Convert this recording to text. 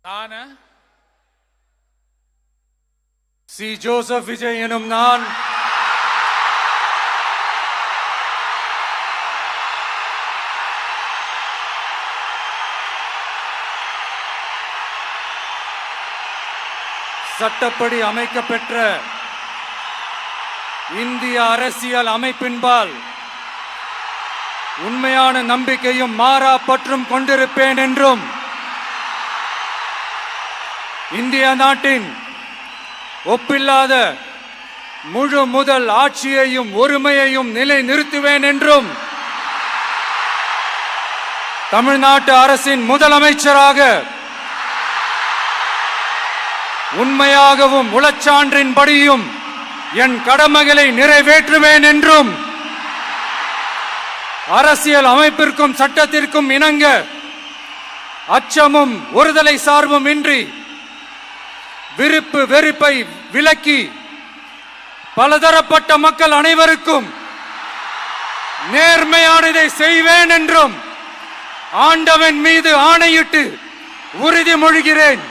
நான் C Joseph Vijay எனும் நான் சட்டப்படி அமைக்கப்பெற்ற இந்திய அரசியல் அமைப்பின்பால் உண்மையான நம்பிக்கையும் மாறா பற்றும் கொண்டிருப்பேன் என்றும் இந்திய நாட்டின் ஒப்பில்லாத முழு முதல் ஆட்சியையும் ஒருமையையும் நிலை நிறுத்துவேன் என்றும் தமிழ்நாட்டு அரசின் முதலமைச்சராக உண்மையாகவும் உளச்சான்றின்படியும் என் கடமைகளை நிறைவேற்றுவேன் என்றும் அரசியல் அமைப்பிற்கும் சட்டத்திற்கும் இணங்க அச்சமும் ஒருதலை சார்பும் இன்றி விருப்பு வெறுப்பை விலக்கி பலதரப்பட்ட மக்கள் அனைவருக்கும் நேர்மையானதை செய்வேன் என்றும் ஆண்டவன் மீது ஆணையிட்டு உறுதிமொழிகிறேன்.